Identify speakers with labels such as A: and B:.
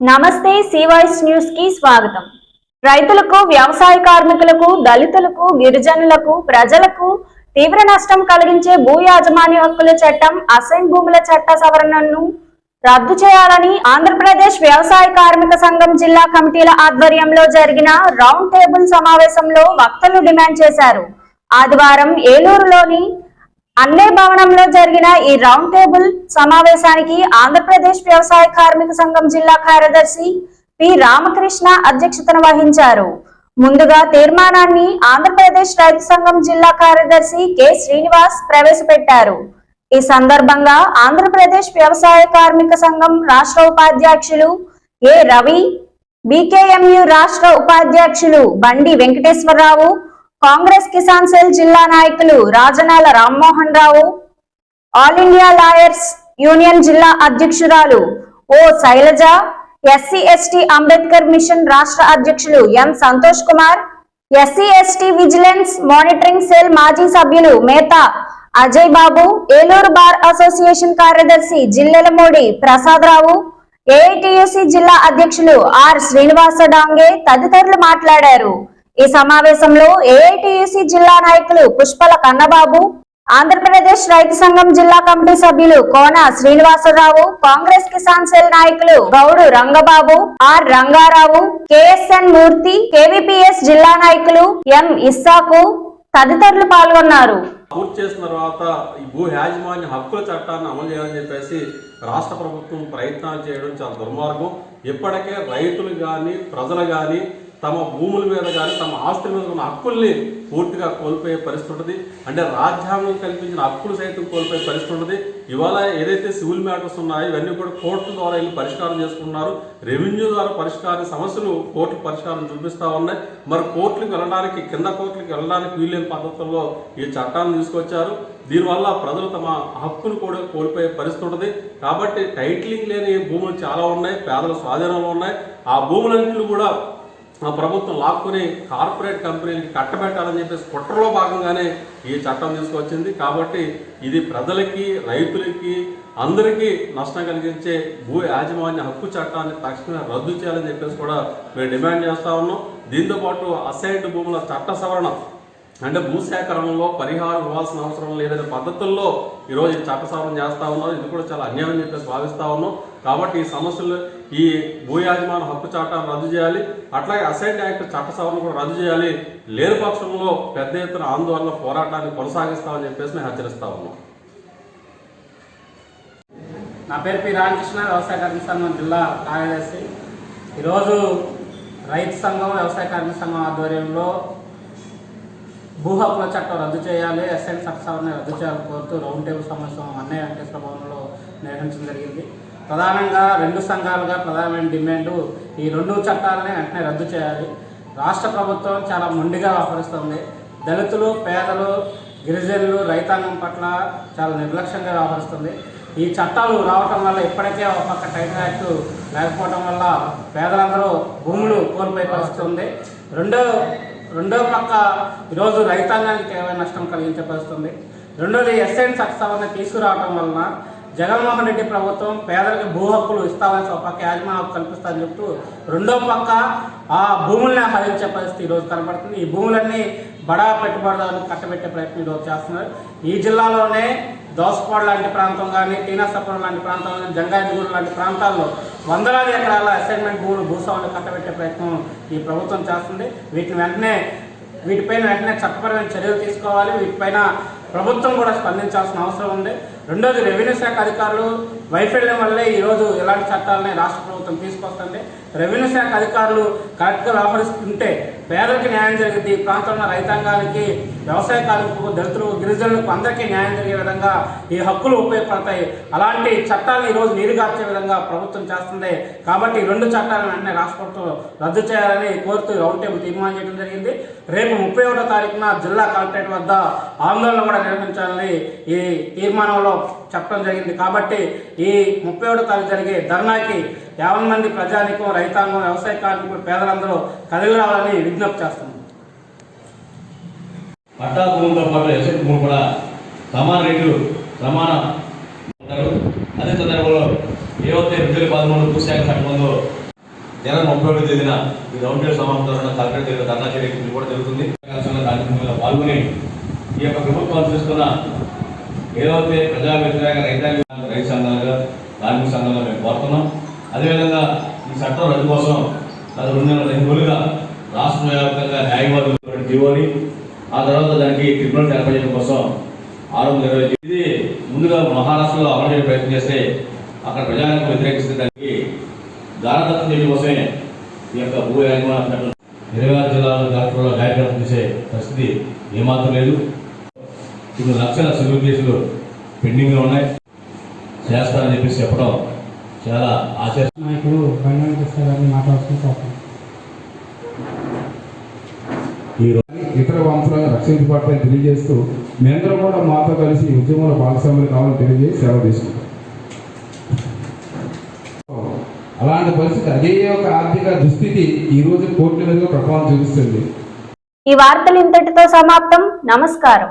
A: నమస్తే సివాయిస్ న్యూస్ కి స్వాగతం. రైతులకు, వ్యవసాయ కార్మికులకు, దళితులకు, గిరిజనులకు, ప్రజలకు తీవ్ర నష్టం కలిగించే భూ యాజమాన్య హక్కుల చట్టం, అసైన్ భూముల చట్ట సవరణను రద్దు చేయాలని ఆంధ్రప్రదేశ్ వ్యవసాయ కార్మిక సంఘం జిల్లా కమిటీల ఆధ్వర్యంలో జరిగిన రౌండ్ టేబుల్ సమావేశంలో వక్తలు డిమాండ్ చేశారు. ఆదివారం ఏలూరులోని అన్నే భవనంలో జరిగిన ఈ రౌండ్ టేబుల్ సమావేశానికి ఆంధ్రప్రదేశ్ వ్యవసాయ కార్మిక సంఘం జిల్లా కార్యదర్శి పి రామకృష్ణ అధ్యక్షతన వహించారు. ముందుగా తీర్మానాన్ని ఆంధ్రప్రదేశ్ రైతు సంఘం జిల్లా కార్యదర్శి కె శ్రీనివాస్ ప్రవేశపెట్టారు. ఈ సందర్భంగా ఆంధ్రప్రదేశ్ వ్యవసాయ కార్మిక సంఘం రాష్ట్ర ఉపాధ్యక్షులు ఏ రవి, బికేఎంయు రాష్ట్ర ఉపాధ్యక్షులు బండి వెంకటేశ్వరరావు, కాంగ్రెస్ కిసాన్ సెల్ జిల్లా నాయకులు Rajanala Rammohan Rao, all India lawyers union జిల్లా అధ్యక్షురాలు O Shailaja, SC ST Ambedkar mission రాష్ట్ర అధ్యక్షులు M Santosh Kumar, SC ST vigilance monitoring cell మాజీ సభ్యులు మేతా అజయ్ బాబు, ఏలూరు బార్ అసోసియేషన్ కార్యదర్శి జిల్లెలమూడి ప్రసాదరావు, ఏఐటియుసి జిల్లా అధ్యక్షులు ఆర్ శ్రీనివాస డాంగే తదితరులు మాట్లాడారు. ఈ సమావేశంలో ఏఐటియుసి జిల్లా నాయకులు పుష్పల కన్నబాబు, ఆంధ్రప్రదేశ్ రైతు సంఘం జిల్లా కమిటీ సభ్యులు కోన శ్రీనివాసరావు, కాంగ్రెస్ కిసాన్ సెల్ నాయకులు Goud Rangababu, R Rangarao, KSN Murthy, KVPS జిల్లా నాయకులు ఎం ఇస్సాకు తదితరులు పాల్గొన్నారు.
B: పూర్తి చేసిన తర్వాత ఈ భూ యాజమాన్య హక్కుల చట్టాన్ని అమలు చేయాలని చెప్పేసి రాష్ట్ర ప్రభుత్వం ప్రయత్నాలు చేయడం చాలా దుర్మార్గం. ఇప్పటికే రైతులు కానీ ప్రజలు కానీ తమ భూముల మీద కానీ తమ ఆస్తుల మీద ఉన్న హక్కుల్ని పూర్తిగా కోల్పోయే పరిస్థితి ఉంటుంది. అంటే రాజ్యాంగం కల్పించిన హక్కులు సైతం కోల్పోయే పరిస్థితి ఉంటుంది. ఇవాళ ఏదైతే సివిల్ మ్యాటర్స్ ఉన్నాయో ఇవన్నీ కూడా కోర్టుల ద్వారా వెళ్ళి పరిష్కారం చేసుకున్నారు. రెవెన్యూ ద్వారా పరిష్కార సమస్యలు కోర్టులు పరిష్కారం చూపిస్తూ ఉన్నాయి. మరి కోర్టులకు వెళ్ళడానికి, కింద కోర్టులకు వెళ్ళడానికి వీలైన పద్ధతుల్లో ఈ చట్టాన్ని తీసుకొచ్చారు. దీనివల్ల ప్రజలు తమ హక్కును కూడా కోల్పోయే పరిస్థితి ఉంటుంది. కాబట్టి టైటిలింగ్ లేని భూములు చాలా ఉన్నాయి, పేదల స్వాధీనంలో ఉన్నాయి. ఆ భూములన్నింటినీ కూడా ప్రభుత్వం లాక్కుని కార్పొరేట్ కంపెనీలకి కట్టబెట్టాలని చెప్పేసి కుట్రలో భాగంగానే ఈ చట్టం తీసుకొచ్చింది. కాబట్టి ఇది ప్రజలకి, రైతులకి, అందరికీ నష్టం కలిగించే భూ యాజమాన్య హక్కు చట్టాన్ని తక్షణమే రద్దు చేయాలని చెప్పేసి కూడా మేము డిమాండ్ చేస్తూ ఉన్నాం. దీంతోపాటు అసైన్డ్ భూముల చట్ట సవరణ, అంటే భూసేకరణలో పరిహారం ఇవ్వాల్సిన అవసరం లేదనే పద్ధతుల్లో ఈరోజు ఈ చట్ట సవరణ చేస్తూ ఉన్నారు. ఇది కూడా చాలా అన్యాయం అని చెప్పేసి భావిస్తూ ఉన్నాం. కాబట్టి ఈ సమస్యలు, ఈ భూ యాజమాన్య హక్కు చట్టాన్ని రద్దు చేయాలి, అట్లాగే అసైన్డ్ యాక్ట్ చట్ట సవరణ కూడా రద్దు చేయాలి. లేని పక్షంలో పెద్ద ఎత్తున ఆందోళన పోరాటాన్ని కొనసాగిస్తామని చెప్పేసి మేము హెచ్చరిస్తా ఉన్నాం.
C: నా పేరు పి రామకృష్ణ, వ్యవసాయ కార్మిక సంఘం జిల్లా కార్యదర్శి. ఈరోజు రైతు సంఘం, వ్యవసాయ కార్మిక సంఘం ఆధ్వర్యంలో భూ హక్కుల చట్టం రద్దు చేయాలి, అసైన్ చట్ట సవరణ రద్దు చేయాలని కోరుతూ రౌండ్ టేబుల్ సమావేశం అన్నయ్య వెంకటేశ్వర భవన్లో నిర్వహించడం జరిగింది. ప్రధానంగా రెండు సంఘాలుగా ప్రధానమైన డిమాండు ఈ రెండు చట్టాలని వెంటనే రద్దు చేయాలి. రాష్ట్ర ప్రభుత్వం చాలా మొండిగా వ్యవహరిస్తుంది. దళితులు, పేదలు, గిరిజనులు, రైతాంగం పట్ల చాలా నిర్లక్ష్యంగా వ్యవహరిస్తుంది. ఈ చట్టాలు రావటం వల్ల ఇప్పటికే ఒక పక్క టైటిల్ యాక్ట్ లేకపోవడం వల్ల పేదలందరూ భూములు కోల్పోయే పరిస్థితి ఉంది. రెండో పక్క ఈరోజు రైతాంగానికి ఏమైనా నష్టం కలిగించే పరిస్థితుంది. రెండోది ఎస్ఐన్ చట్ట సవరణ తీసుకురావడం వలన జగన్మోహన్ రెడ్డి ప్రభుత్వం పేదలకు భూ హక్కులు ఇస్తామని ఒక పక్క యాజమాన్య హక్కు కల్పిస్తారని చెప్తూ రెండో పక్క ఆ భూముల్ని హరించే పరిస్థితి ఈరోజు కనబడుతుంది. ఈ భూములన్నీ బడా పెట్టుబడిదారులకు కట్టబెట్టే ప్రయత్నం ఈరోజు చేస్తున్నారు. ఈ జిల్లాలోనే దోసపాడు లాంటి ప్రాంతం కానీ, టీనసపురం లాంటి ప్రాంతం కానీ, జంగారెడ్డిగూడెం లాంటి ప్రాంతాల్లో వందలాది ఎకరాల అసైన్మెంట్ భూములు భూస్వాములు కట్టబెట్టే ప్రయత్నం ఈ ప్రభుత్వం చేస్తుంది. వీటిపైన వెంటనే చట్టపరమైన చర్యలు తీసుకోవాలి. వీటిపైన ప్రభుత్వం కూడా స్పందించాల్సిన అవసరం ఉంది. రెండోది రెవెన్యూ శాఖ అధికారులు వైఫల్యం వల్లే ఈరోజు ఇలాంటి చట్టాలని రాష్ట్ర ప్రభుత్వం తీసుకొస్తుంది. రెవెన్యూ శాఖ అధికారులు కరెక్ట్గా వ్యవహరిస్తుంటే పేదలకు న్యాయం జరిగింది. ఈ ప్రాంతంలో రైతాంగానికి, వ్యవసాయ కార్మికులకు, దళితులు, గిరిజనులకు అందరికీ న్యాయం జరిగే విధంగా ఈ హక్కులు ఉపయోగపడతాయి. అలాంటి చట్టాలను ఈరోజు నీరుగార్చే విధంగా ప్రభుత్వం చేస్తుంది. కాబట్టి ఈ రెండు చట్టాలను వెంటనే రాష్ట్ర ప్రభుత్వం రద్దు చేయాలని కోరుతూ రౌండ్ టేబుల్ తీర్మానం చేయడం జరిగింది. రేపు 31వ తారీఖున జిల్లా కలెక్టరేట్ వద్ద ఆందోళన కూడా నిర్వహించాలని ఈ తీర్మానంలో చెప్పడం జరిగింది. కాబట్టి ఈ 31వ తారీఖు జరిగే ధర్నాకి 50 మంది ప్రజానికం, రైతాంగం, వ్యవసాయ కార్మికులు, పేదలందరూ కదిలి రావాలని విజ్ఞప్తి చేస్తున్నాం.
D: పట్టా భూములతో పాటు ఎస్ఐన్ భూములు కూడా సమాన రేట్లు అదే సందర్భంలో 2013 భూశాఖ చట్టంలో జనవరి 31వ తేదీన ఈ రౌండ్ టేబుల్ సమావేశంలో కలెక్టర్ దగ్గర ధర్నా చేయడం కూడా జరుగుతుంది. కార్యక్రమంలో పాల్గొని ఈ యొక్క ప్రభుత్వం తీసుకున్న ఏదైతే ప్రజా వ్యతిరేక రైతు సంఘాలుగా కార్మిక సంఘాలుగా మేము కోరుతున్నాం. అదేవిధంగా ఈ చట్టం రద్దు కోసం గత 2 నెలలుగా రాష్ట్ర వ్యాప్తంగా న్యాయవాదులు జీవోని ఆ తర్వాత దానికి ట్రిబ్యునల్ ఏర్పాటు చేయడం కోసం 620 ఇది ముందుగా మహారాష్ట్రలో అమలు చేయడం ప్రయత్నం చేస్తే అక్కడ ప్రజానికి వ్యతిరేకిస్తే దానికి దారదత్తం చేయడం కోసమే ఈ యొక్క భూ యాజమాన్య చట్టం 26 జిల్లాల కలెక్టర్లో కార్యక్రమం చేసే పరిస్థితి ఏమాత్రం లేదు. 2 లక్షల సివిల్ కేసులు పెండింగ్లో ఉన్నాయి, చేస్తారని చెప్పేసి చెప్పడం చాలా ఆశ్చర్యం.
E: నాయకుడు బండి కృష్ణగారిని మాట్లాడుకుంటూ
F: ఇతర వంశాలను రక్షించబడతాయని తెలియజేస్తూ మేందరూ కూడా మాతో కలిసి ఉద్యమంలో భాగస్వాములు కావాలని తెలియజేసి సేవ తీసుకుంటాం. అలాంటి పరిస్థితి అదే ఒక ఆర్థిక దుస్థితి ఈ రోజు కోర్టుల మీదుగా ప్రభావం చూపిస్తుంది.
A: ఈ వార్తలు ఇంతటితో సమాప్తం. నమస్కారం.